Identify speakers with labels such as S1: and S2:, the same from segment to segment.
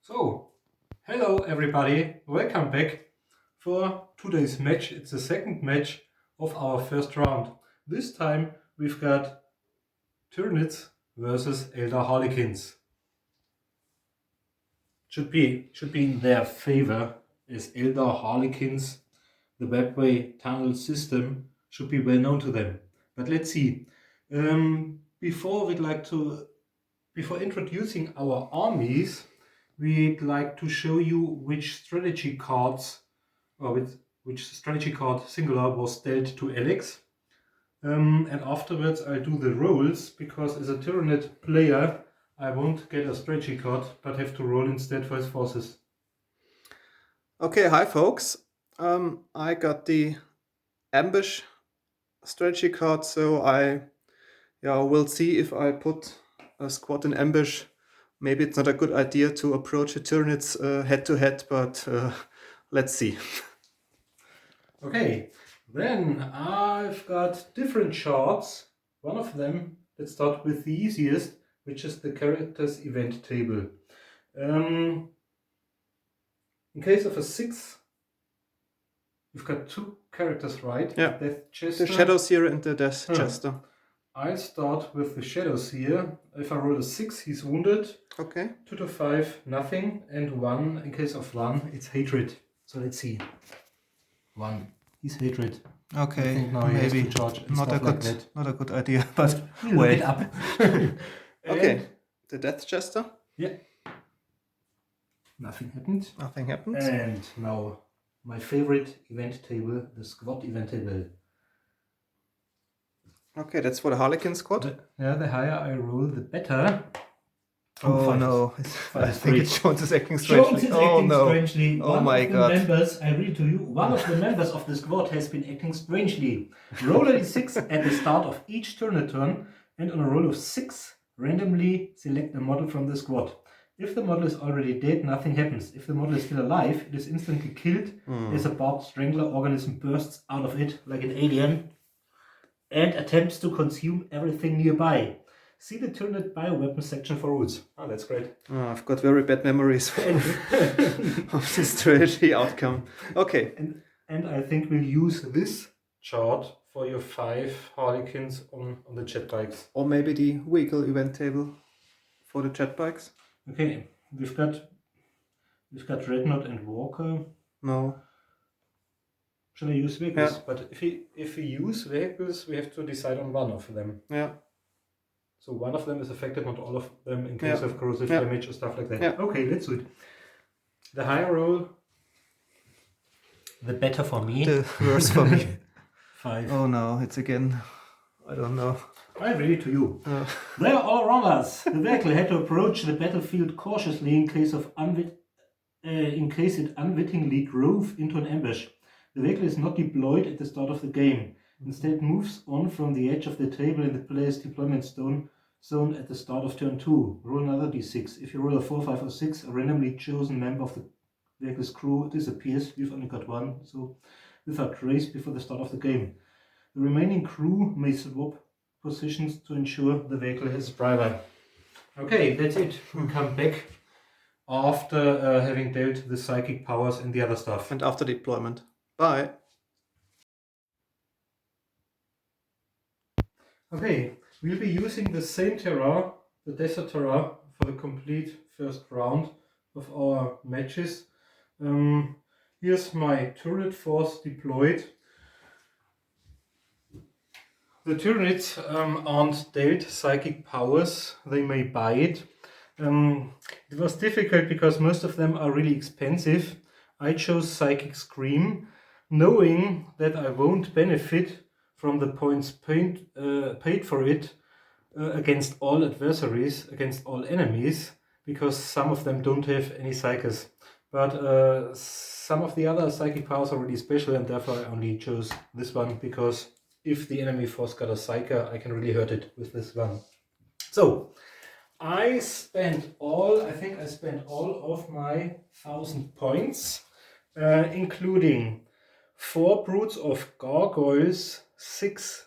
S1: So, hello everybody, welcome back for today's match. It's the second match of our first round. This time we've got Tyranids versus Eldar Harlequins. Should be in their favor, as Eldar Harlequins, the webway tunnel system, should be well known to them. But let's see. Before introducing our armies, we'd like to show you which strategy cards, or which strategy card singular was dealt to Alex. And afterwards I'll do the rolls, because as a Tyranid player I won't get a strategy card, but have to roll instead for his forces.
S2: Okay, hi folks. I got the ambush strategy card, so I will see if I put a squad in ambush. Maybe it's not a good idea to approach the Tyranids head to head, but let's see.
S1: Okay, then I've got different charts. One of them, let's start with the easiest, which is the characters event table. In case of a 6, we've got 2 characters, right?
S2: Yeah,
S1: Death Chester.
S2: the Shadows here and the Death Chester.
S1: I'll start with the Shadows here. If I roll a 6, he's wounded.
S2: Okay.
S1: 2 to 5, nothing. And 1, in case of 1, it's hatred. So let's see. 1, he's hatred.
S2: Okay,
S1: maybe
S2: not a good idea, but
S1: we'll look it up.
S2: Okay, the Death Chester.
S1: Yeah. Nothing happened.
S2: Nothing happened.
S1: And now my favorite event table, the squad event table.
S2: Okay, that's for the Harlequin squad.
S1: The higher I roll, the better.
S2: Oh no, I think it's Jones is acting strangely.
S1: Strangely.
S2: Oh my god.
S1: I read to you, one of the members of the squad has been acting strangely. Roll a d6 at the start of each turn, and on a roll of 6, randomly select a model from the squad. If the model is already dead, nothing happens. If the model is still alive, it is instantly killed as a barbed strangler organism bursts out of it like an alien and attempts to consume everything nearby. See the Tyranid bioweapon section for rules. Oh, that's great.
S2: Oh, I've got very bad memories of this strategy outcome. Okay.
S1: And I think we'll use this chart for your 5 Harlequins on the jet bikes.
S2: Or maybe the vehicle event table for the jet bikes.
S1: Okay, we've got Dreadnought and Walker.
S2: No.
S1: Shall I use vehicles?
S2: Yeah.
S1: But if we use vehicles, we have to decide on one of them.
S2: Yeah.
S1: So one of them is affected, not all of them, in case of corrosive damage or stuff like that.
S2: Yeah.
S1: Okay, let's do it. The higher roll, the better for me.
S2: The worse for me.
S1: 5.
S2: Oh no, it's again. I don't know.
S1: I read it to you. They are all runners. The vehicle had to approach the battlefield cautiously in case it unwittingly drove into an ambush. The vehicle is not deployed at the start of the game. Instead moves on from the edge of the table in the player's deployment zone at the start of turn 2. Roll another d6. If you roll a 4, 5 or 6, a randomly chosen member of the vehicle's crew disappears. We've only got 1, so without trace before the start of the game. The remaining crew may swap positions to ensure the vehicle has driver. Okay, that's it. We'll come back after having dealt the psychic powers and the other stuff.
S2: And after deployment. Bye.
S1: Okay, we'll be using the same terrain, the desert terrain, for the complete first round of our matches. Here's my turret force deployed. The Tyranids aren't dealt psychic powers, they may buy it. It was difficult because most of them are really expensive. I chose Psychic Scream, knowing that I won't benefit from the points paid for it against all adversaries, against all enemies, because some of them don't have any psychers. But some of the other psychic powers are really special, and therefore I only chose this one, because if the enemy force got a psyker, I can really hurt it with this one. So I spent all of my 1,000 points, including 4 broods of gargoyles, 6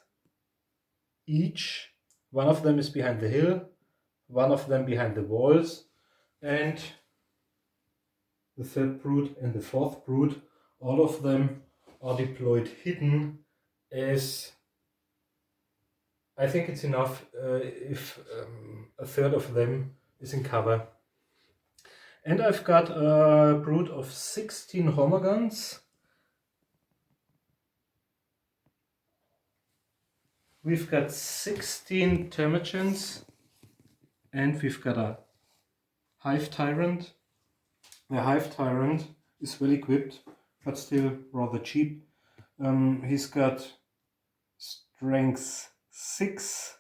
S1: each. One of them is behind the hill, one of them behind the walls, and the third brood and the fourth brood. All of them are deployed hidden, as I think it's enough if a third of them is in cover. And I've got a brood of 16 Hormagaunts. We've got 16 Termagants, and we've got a Hive Tyrant. The Hive Tyrant is well equipped, but still rather cheap. He's got strength 6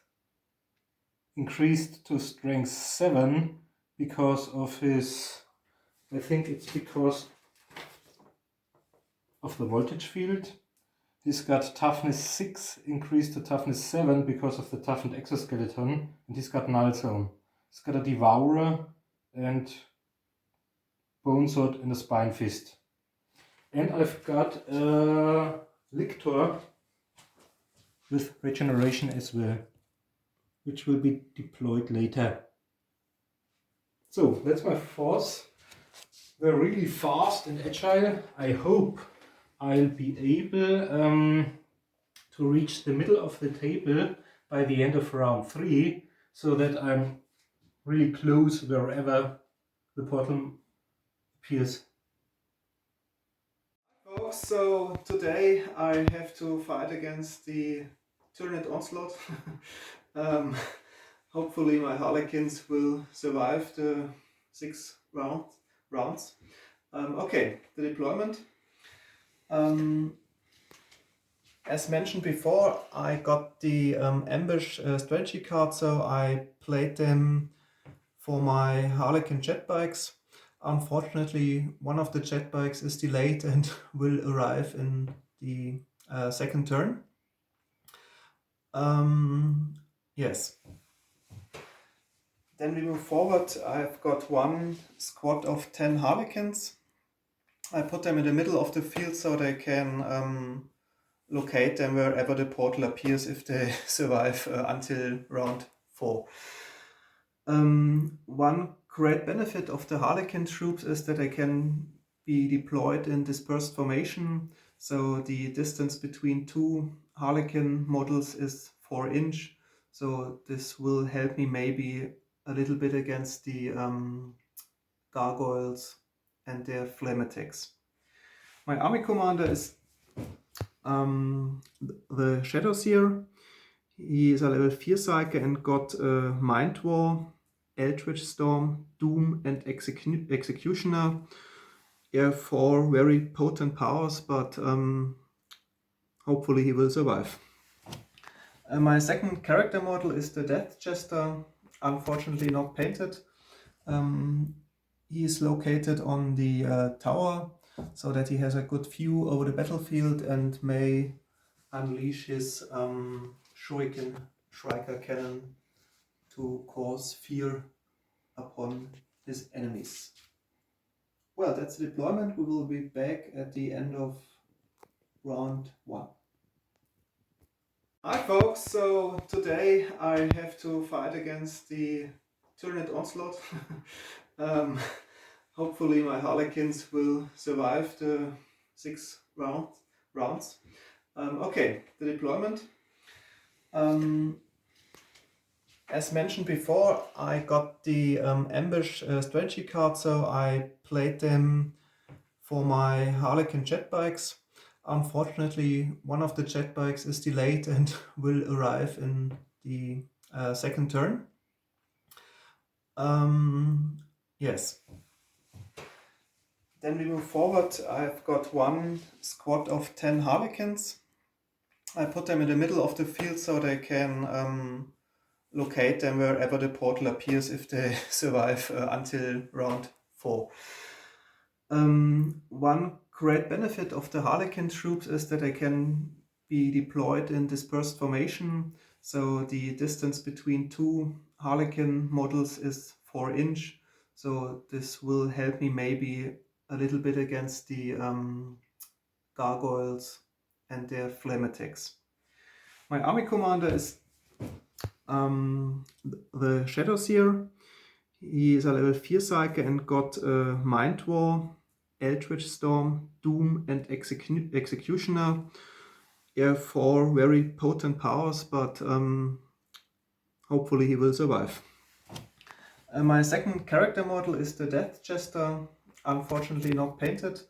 S1: increased to strength 7 because of his, I think it's because of the voltage field. He's got toughness 6 increased to toughness 7 because of the toughened exoskeleton, and he's got null zone. He's got a devourer and bone sword and a spine fist. And I've got a lictor with regeneration as well, which will be deployed later. So that's my force. They're really fast and agile. I hope I'll be able to reach the middle of the table by the end of round 3, so that I'm really close wherever the portal appears.
S2: Folks, so today I have to fight against the Tyranid onslaught. Hopefully my Harlequins will survive the 6 rounds. Okay, the deployment. As mentioned before, I got the ambush strategy card, so I played them for my Harlequin jet bikes. Unfortunately, one of the jet bikes is delayed and will arrive in the second turn. Yes. Then we move forward. I've got one squad of 10 Harlequins. I put them in the middle of the field so they can locate them wherever the portal appears if they survive until round 4. One great benefit of the Harlequin troops is that they can be deployed in dispersed formation, so the distance between 2 Harlequin models is 4 inch, so this will help me maybe a little bit against the gargoyles and their flame attacks. My army commander is the Shadow Seer. He is a level 4 psyker and got Mind War, Eldritch Storm, Doom and Executioner. Yeah, 4 very potent powers, but hopefully he will survive. My second character model is the Death Jester, unfortunately not painted. He is located on the tower, so that he has a good view over the battlefield and may unleash his Shuriken Striker Cannon to cause fear upon his enemies. Well, that's the deployment. We will be back at the end of round 1. Hi folks, so today I have to fight against the Tyranid onslaught. Hopefully my Harlequins will survive the 6 rounds. Okay, the deployment. As mentioned before, I got the ambush strategy card, so I played them for my Harlequin jet bikes. Unfortunately, one of the jet bikes is delayed and will arrive in the second turn. Yes. Then we move forward. I've got one squad of 10 Harlequins. I put them in the middle of the field so they can locate them wherever the portal appears if they survive until round 4. One great benefit of the Harlequin troops is that they can be deployed in dispersed formation, so the distance between 2 Harlequin models is 4 inch, so this will help me maybe a little bit against the gargoyles and their flame attacks. My army commander is the Shadow Seer. He is a level 4 psyker and got Mind War, Eldritch Storm, Doom, and Executioner. Yeah, 4 very potent powers, but hopefully he will survive. My second character model is the Death Jester, unfortunately not painted.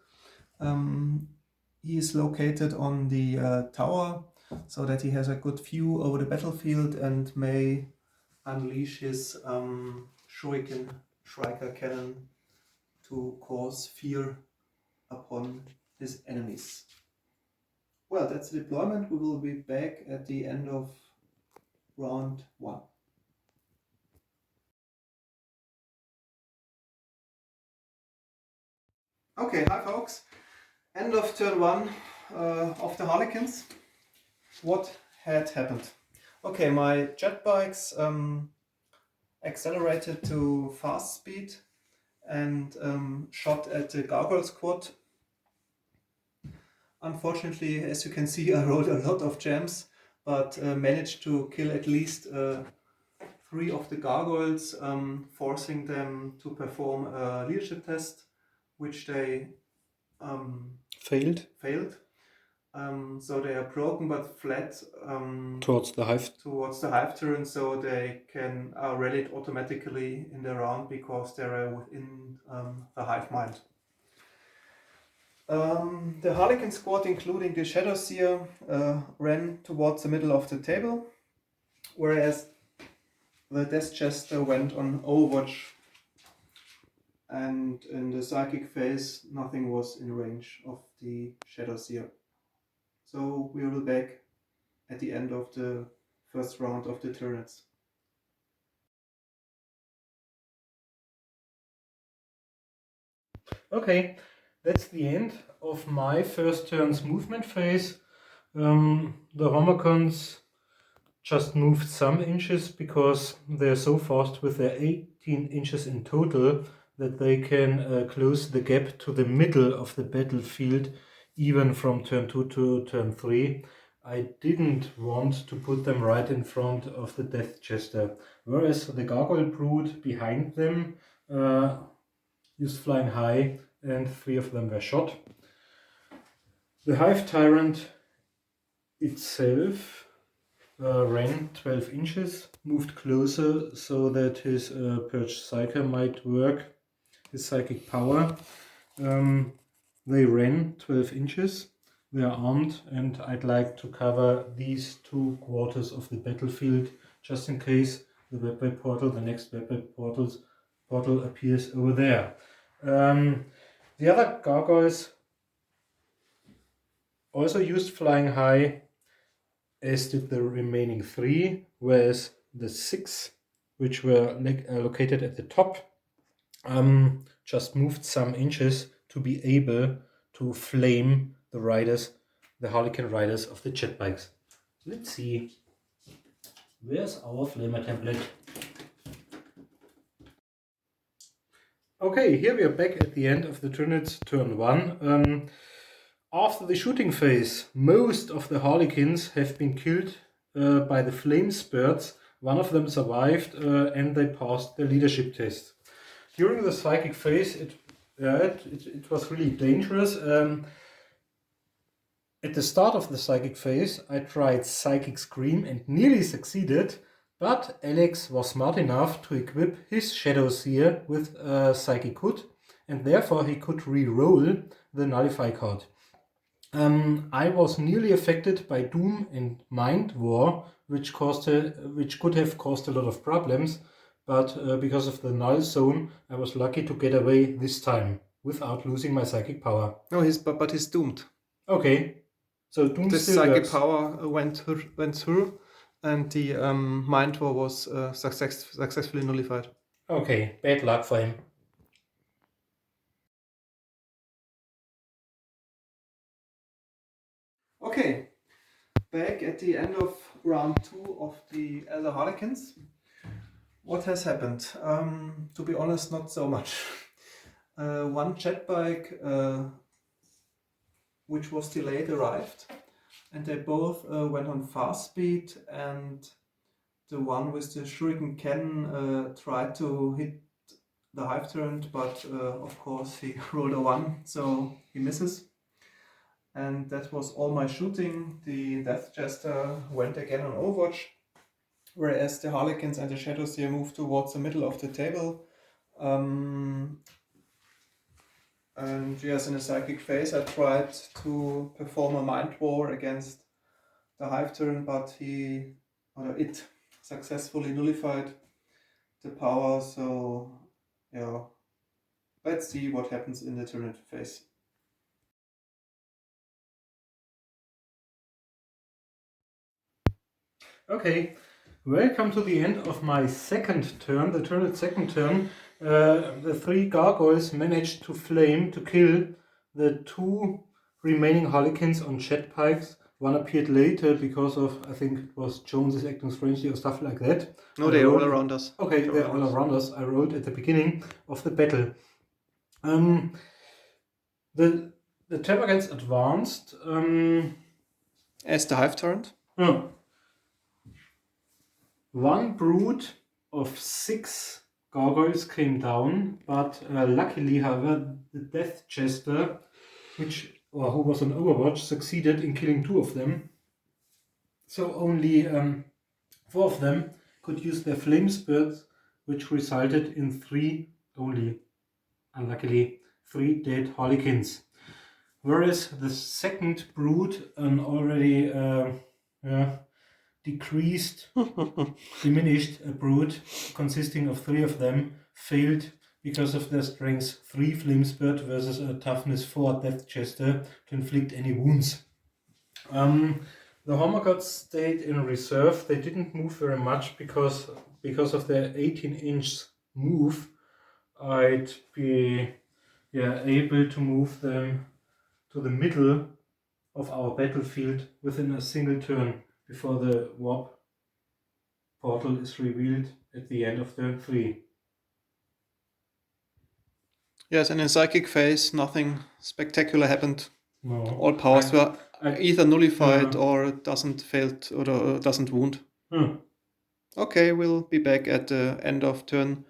S2: He is located on the tower, so that he has a good view over the battlefield and may unleash his Shuriken Striker Cannon to cause fear upon his enemies. Well, that's the deployment. We will be back at the end of round 1. Okay, hi folks. End of turn 1 of the Harlequins. What had happened? Okay, my jet bikes accelerated to fast speed and shot at the Gargoyle Squad. Unfortunately, as you can see, I rolled a lot of gems, but managed to kill at least 3 of the gargoyles, forcing them to perform a leadership test, which they
S1: Failed
S2: failed. So they are broken but fled
S1: towards the
S2: hive turn, so they can rallied automatically in the round because they're within the hive mind. The Harlequin squad, including the Shadowseer, ran towards the middle of the table, whereas the Death Jester went on Overwatch, and in the psychic phase nothing was in range of the Shadowseer. So we will be back at the end of the first round of the Tyranids.
S1: Okay, that's the end of my first turn's movement phase. The Harlequins just moved some inches because they're so fast with their 18 inches in total that they can close the gap to the middle of the battlefield even from turn 2 to turn 3. I didn't want to put them right in front of the Death Jester, whereas the Gargoyle Brood behind them used flying high and 3 of them were shot. The Hive Tyrant itself ran 12 inches, moved closer so that his Purge Psyker might work, his psychic power. They ran 12 inches, they are armed, and I'd like to cover these 2 quarters of the battlefield just in case the webway portal, the next webway portal appears over there. The other gargoyles also used flying high, as did the remaining 3, whereas the 6, which were located at the top, just moved some inches to be able to flame the riders, the Harlequin riders of the jet bikes. Let's see. Where's our flamer template? Okay, here we are back at the end of the Tyranids turn 1. After the shooting phase, most of the Harlequins have been killed by the flame spurts. One of them survived and they passed the leadership test. During the psychic phase, it was really dangerous. At the start of the psychic phase, I tried Psychic Scream and nearly succeeded, but Alex was smart enough to equip his Shadowseer with Psychic Hood, and therefore he could re-roll the Nullify card. I was nearly affected by Doom and Mind War, which could have caused a lot of problems, but because of the null zone, I was lucky to get away this time without losing my psychic power.
S2: No, he's doomed.
S1: Okay, so Doom
S2: The
S1: still
S2: psychic
S1: works.
S2: power went through, and the Mind War was successfully nullified.
S1: Okay, bad luck for him.
S2: Okay, back at the end of round 2 of the Eldar Harlequins. What has happened? To be honest, not so much. One jet bike, which was delayed, arrived, and they both went on fast speed, and the one with the Shuriken Cannon tried to hit the Hive turned, but of course he rolled a 1, so he misses. And that was all my shooting. The Death Jester went again on Overwatch, whereas the Harlequins and the Shadows here moved towards the middle of the table. And yes, in a psychic phase, I tried to perform a mind war against the Hive turn, but it successfully nullified the power. So yeah, let's see what happens in the Tyranid phase.
S1: Okay, welcome to the end of my second turn, the Tyranid's second turn. The 3 gargoyles managed to kill the 2 remaining Harlequins on jetpikes. One appeared later because of, I think it was Jones is acting strangely or stuff like that.
S2: No, they're all around us.
S1: Okay, they're all around us. I rolled at the beginning of the battle. The Tyranids advanced.
S2: As the Hive turned?
S1: One brood of 6 gargoyles came down, but luckily, however, the Death Jester, who was on Overwatch, succeeded in killing 2 of them. So only 4 of them could use their flame spirits, which resulted in 3 only, unluckily, 3 dead Harlequins. Whereas the second brood, an already diminished brood consisting of 3 of them, failed because of their strength 3 flame spirit versus a toughness 4 Death Jester to inflict any wounds. The Hormor Gods stayed in reserve. They didn't move very much because of their 18-inch move. I'd be able to move them to the middle of our battlefield within a single turn before the warp portal is revealed at the end of turn 3.
S2: Yes, and in psychic phase, nothing spectacular happened.
S1: No.
S2: All powers were either nullified or doesn't wound. Okay, we'll be back at the end of turn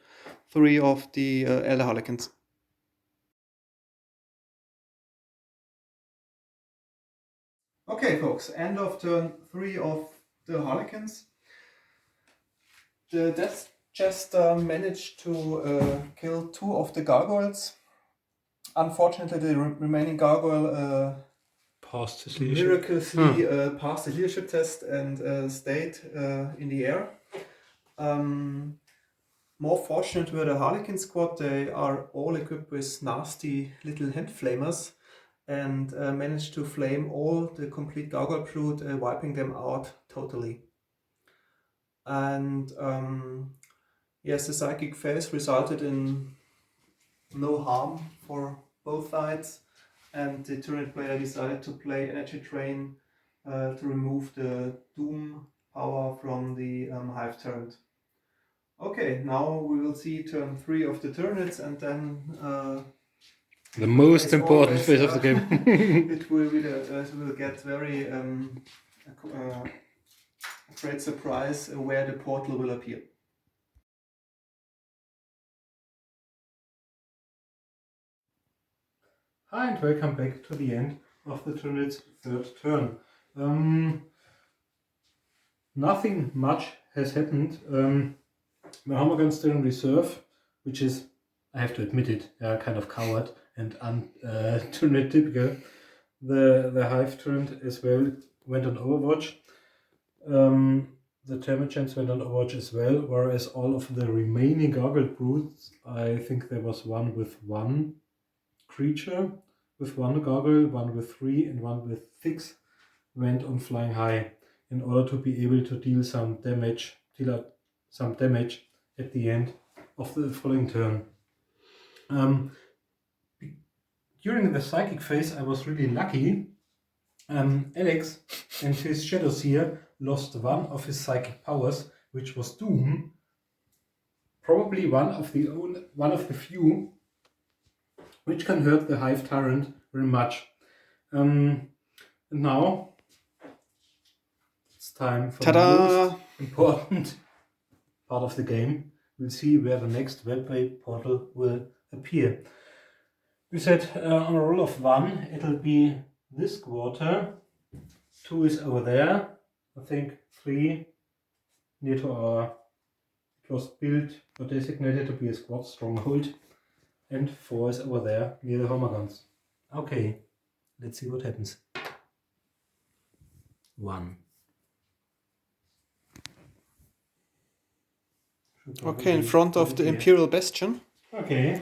S2: 3 of the Eldar Harlequins. Okay, folks, end of turn 3 of the Harlequins. The Death Jester managed to kill 2 of the gargoyles. Unfortunately, the remaining gargoyle
S1: passed his
S2: miraculously passed the leadership test and stayed in the air. More fortunate were the Harlequin squad. They are all equipped with nasty little hand flamers and managed to flame all the complete gargoyle brood, wiping them out totally. And yes, the psychic phase resulted in no harm for both sides, and the Tyranid player decided to play Energy Drain to remove the Doom power from the Hive Tyrant. Okay, now we will see turn 3 of the Tyranids, and then
S1: the most important phase of the game.
S2: it will get very great surprise where the portal will appear.
S1: Hi and welcome back to the end of the Tyranid's third turn. Nothing much has happened. The Harlequins still in reserve, which is, I have to admit it, kind of coward and Tyranid typical. The Hive turned as well, went on Overwatch. The Termagants went on Overwatch as well, whereas all of the remaining gargoyle broods, I think there was one with 1 creature, with 1 gargoyle, one with 3, and one with 6, went on flying high in order to be able to deal some damage at the end of the following turn. During the psychic phase, I was really lucky. Alex and his Shadows here lost 1 of his psychic powers, which was Doom. Probably one of the few which can hurt the Hive Tyrant very much. And now it's time for the most important part of the game, we'll see where the next webway portal will appear. We said on a roll of 1 it'll be this quarter, 2 is over there, I think 3 near to our, it was built or designated to be a squad stronghold, and 4 is over there near the Homer guns. Okay, let's see what happens. 1.
S2: Okay, in front of the Imperial Bastion.
S1: Okay.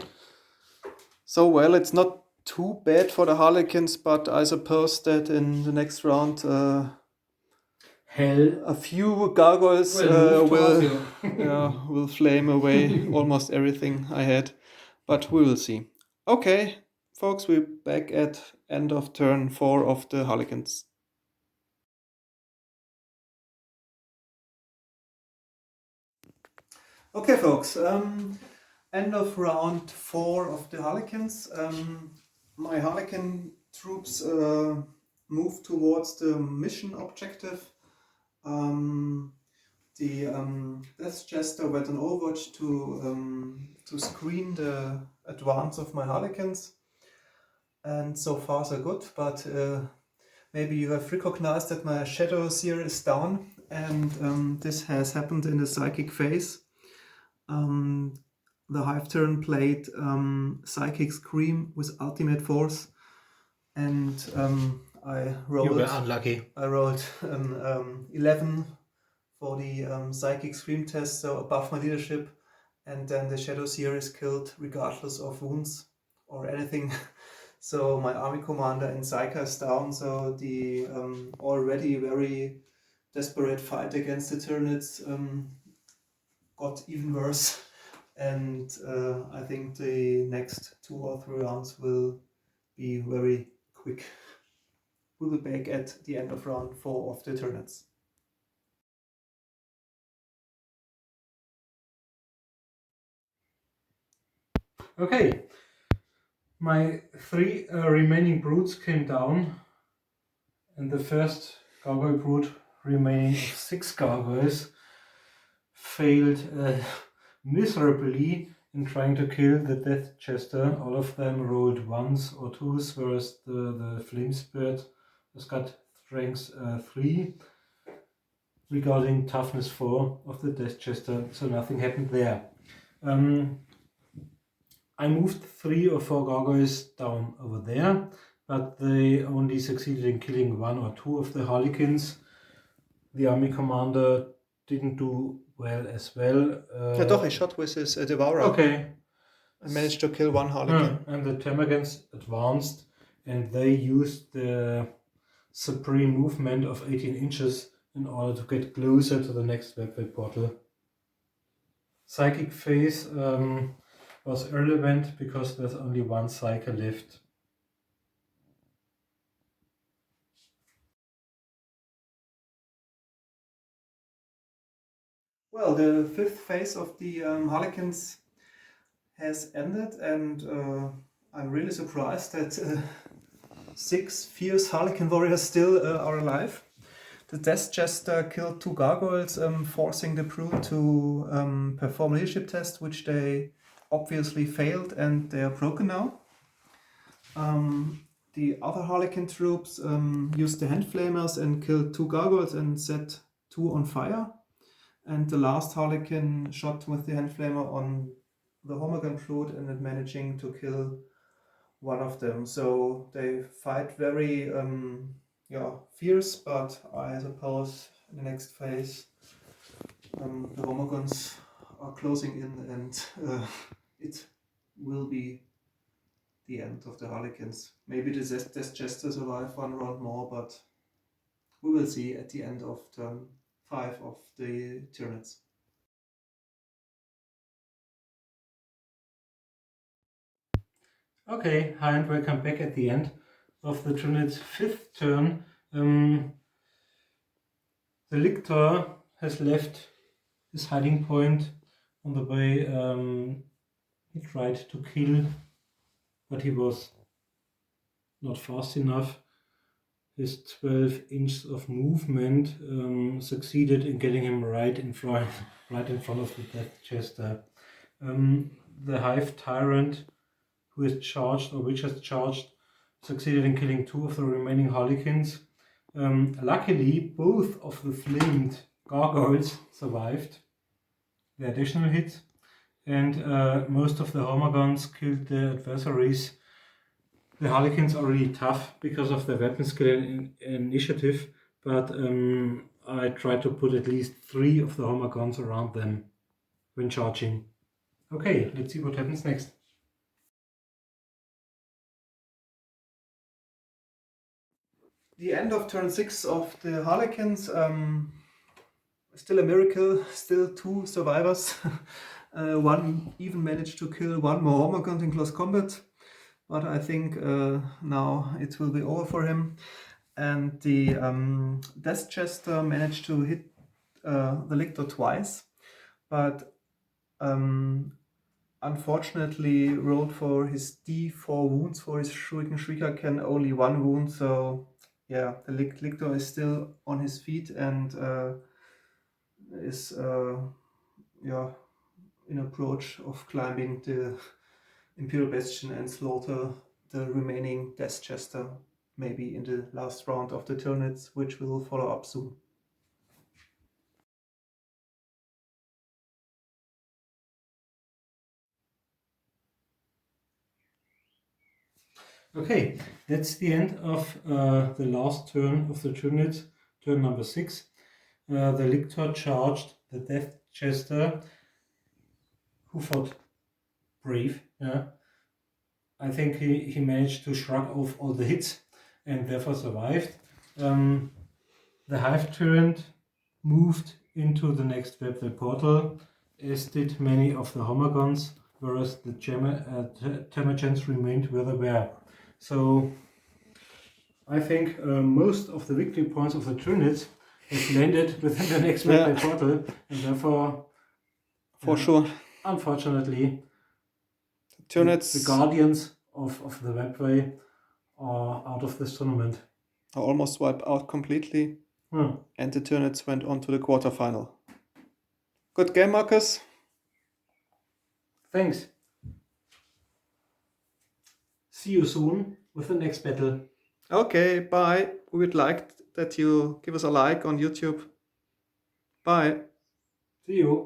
S2: So, well, it's not too bad for the Harlequins, but I suppose that in the next round,
S1: Hell,
S2: a few gargoyles will flame away almost everything I had. But we will see. Okay, folks, we're back at end of turn 4 of the Harlequins. Okay, folks, end of round 4 of the Harlequins. My Harlequin troops move towards the mission objective. The Death Jester went on Overwatch to screen the advance of my Harlequins, and so far so good. But maybe you have recognized that my Shadow Seer is down, and this has happened in the psychic phase. The Hive Turn played Psychic Scream with Ultimate Force, and I rolled.
S1: You were unlucky.
S2: I rolled 11 for the Psychic Scream test, so above my leadership, and then the Shadow Seer is killed regardless of wounds or anything. So my army commander in Psyker is down, so the already very desperate fight against the Tyranids got even worse, and I think the next 2 or 3 rounds will be very quick. We'll be back at the end of round 4 of the Tyranids.
S1: Okay, my 3 remaining brutes came down, and the first gargoyle brute remaining of 6 gargoyles failed miserably in trying to kill the Death Jester. All of them rolled 1s or 2s, whereas the Flame Spirit has got strength 3, regarding toughness 4 of the Death Jester, so nothing happened there. I moved 3 or 4 gargoyles down over there, but they only succeeded in killing 1 or 2 of the Harlequins. The army commander didn't do well as well.
S2: Yeah, doch, he shot with his Devourer.
S1: Okay.
S2: I managed to kill 1 Harlequin.
S1: And the Termagants advanced, and they used the supreme movement of 18 inches in order to get closer to the next webway portal. Psychic phase was irrelevant because there's only 1 cycle left.
S2: Well, the 5th phase of the Harlequins has ended, and I'm really surprised that 6 fierce Harlequin warriors still are alive. The Death Jester killed 2 gargoyles, forcing the brute to perform a leadership test, which they obviously failed, and they are broken now. The other Harlequin troops used the hand flamers and killed 2 gargoyles and set 2 on fire. And the last Harlequin shot with the hand flamer on the Homergun brute and then managing to kill 1 of them. So they fight very fierce, but I suppose in the next phase the Homerguns are closing in, and it will be the end of the Harlequins. Maybe the Death Jester survive 1 round more, but we will see at the end of turn 5 of the Tyranids.
S1: Okay, hi and welcome back at the end of the Tyranids' 5th turn. The Lictor has left his hiding point on the way. He tried to kill, but he was not fast enough. His 12 inches of movement succeeded in getting him right in front right in front of the Death Chester. The Hive Tyrant, who is charged, or which has charged, succeeded in killing 2 of the remaining Harlequins. Luckily, both of the flamed gargoyles survived the additional hit, and most of the Homer guns killed the adversaries. The Harlequins are really tough because of their weapon skill and initiative, but I try to put at least 3 of the Homer guns around them when charging. Okay, let's see what happens next.
S2: The end of turn 6 of the Harlequins, still a miracle, still 2 survivors. One even managed to kill 1 more Hormagant in close combat, but I think now it will be over for him. And the Death Chester managed to hit the Lictor twice, but unfortunately rolled for his D4 wounds for his Shuriken Shrieker can only 1 wound, so yeah, the Lictor is still on his feet and is in approach of climbing the Imperial Bastion and slaughter the remaining Death Chester, maybe in the last round of the Tyranids, which will follow up soon.
S1: Okay, that's the end of the last turn of the Tyranids, turn number 6. The Lictor charged the Death Chester, who fought brave. Yeah, I think he managed to shrug off all the hits and therefore survived. The Hive Tyrant moved into the next webway portal, as did many of the Homer guns, whereas the Termagants remained where they were. So I think most of the victory points of the Tyranids have landed within the next webway portal, and therefore,
S2: for sure,
S1: unfortunately,
S2: Tyranids,
S1: the guardians of the webway are out of this tournament.
S2: Are almost wiped out completely, and the Tyranids went on to the quarterfinal. Good game, Marcus.
S1: Thanks. See you soon with the next battle.
S2: Okay, bye. We would like that you give us a like on YouTube. Bye.
S1: See you.